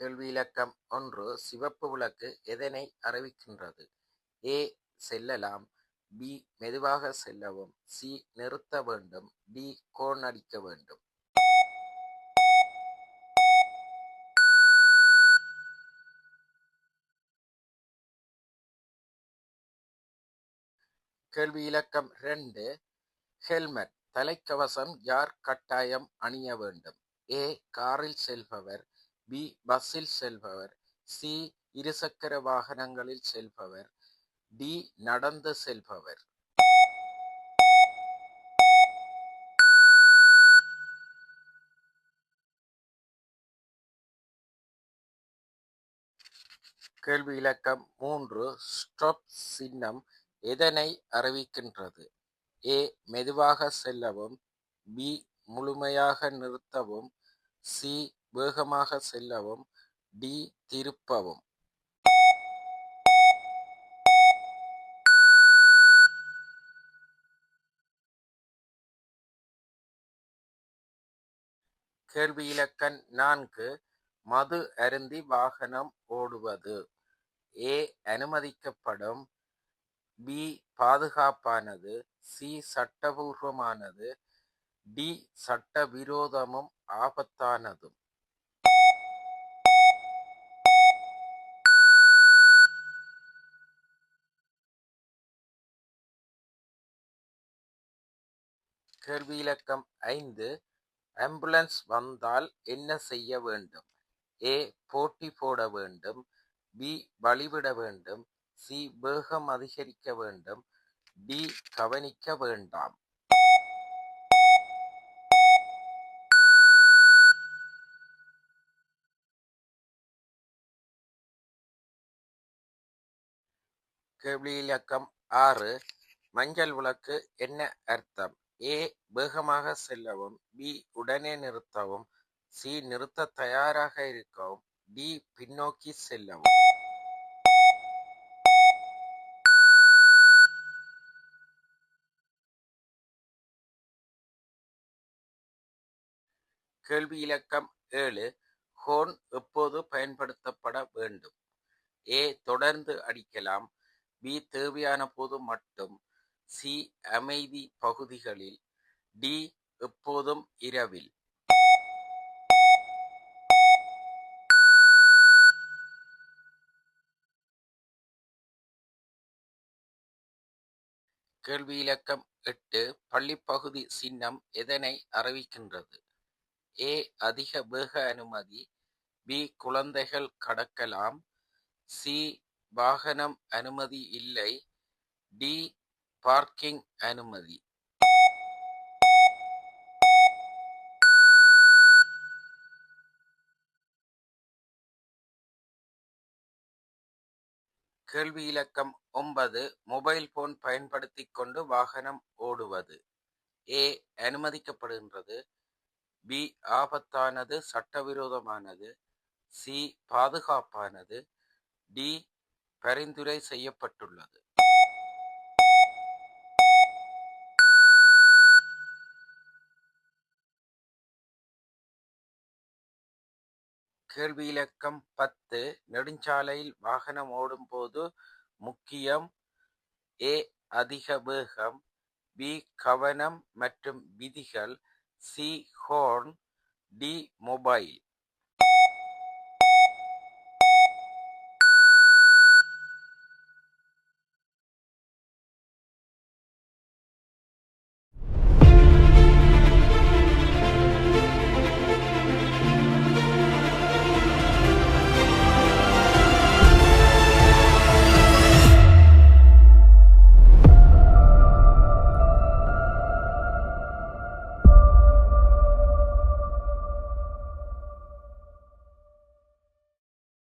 கேள்வி இலக்கம் 1 சிவப்பு விளக்கு எதனை அறிவிக்கின்றது? ஏ. செல்லலாம். பி. மெதுவாக செல்லவும். சி. நிறுத்த வேண்டும். டி. கோன் அடிக்க வேண்டும். கேள்வி இலக்கம் 2 ஹெல்மெட் தலைக்கவசம் யார் கட்டாயம் அணிய வேண்டும்? ஏ. காரில் செல்பவர். பி. பஸ்ஸில் செல்பவர். சி. இருசக்கர வாகனங்களில் செல்பவர். டி. நடந்து செல்பவர். கேள்வி இலக்கம் 3 ஸ்டாப் சின்னம் எதனை அறிவிக்கின்றது? ஏ. மெதுவாக செல்லவும். பி. முழுமையாக நிறுத்தவும். சி. வேகமாக செல்லவும். டி. திருப்பவும். கேள்வி இலக்கம் 4 மது அருந்தி வாகனம் ஓடுவது. ஏ. அனுமதிக்கப்படும். பி. பாதுகாப்பானது. சி. சட்டபூர்வமானது. டி. சட்டவிரோதமும் ஆபத்தானதும். கேள்வி இலக்கம் 5 ஆம்புலன்ஸ் வந்தால் என்ன செய்ய வேண்டும்? ஏ. போட்டி போட வேண்டும். பி. வழிவிட வேண்டும். சி. வேகம் அதிகரிக்க வேண்டும். டி. கவனிக்க வேண்டாம். கேள்வி இலக்கம் 6 மஞ்சள் விளக்கு என்ன அர்த்தம்? ஏ. வேகமாக செல்லவும். பி. உடனே நிறுத்தவும். சி. நிறுத்த தயாராக இருக்கவும். டி. பின்னோக்கி செல்லவும். கேள்வி இலக்கம் 7 ஹோர்ன் எப்போது பயன்படுத்தப்பட வேண்டும்? ஏ. தொடர்ந்து அடிக்கலாம். பி. தேவையான போது மட்டும். சி. அமைதி பகுதிகளில். டி. எப்போதும் இரவில். கேள்வி இலக்கம் 8 பள்ளிப்பகுதி சின்னம் எதனை அறிவிக்கின்றது? ஏ. அதிக வேக அனுமதி. பி. குழந்தைகள் கடக்கலாம். சி. வாகனம் அனுமதி இல்லை. டி. பார்க்கிங் அனுமதி. கேள்வி இலக்கம் 9 மொபைல் போன் பயன்படுத்திக் கொண்டு வாகனம் ஓடுவது. ஏ. அனுமதிக்கப்படுகின்றது. பி. ஆபத்தானது சட்டவிரோதமானது. சி. பாதுகாப்பானது. டி. பரிந்துரை செய்யப்பட்டுள்ளது. கேள்வி இலக்கம் 10 நெடுஞ்சாலையில் வாகனம் ஓடும் போது முக்கியம். ஏ. அதிக வேகம். பி. கவனம் மற்றும் விதிகள். சி. ஹார்ன். டி. மொபைல்.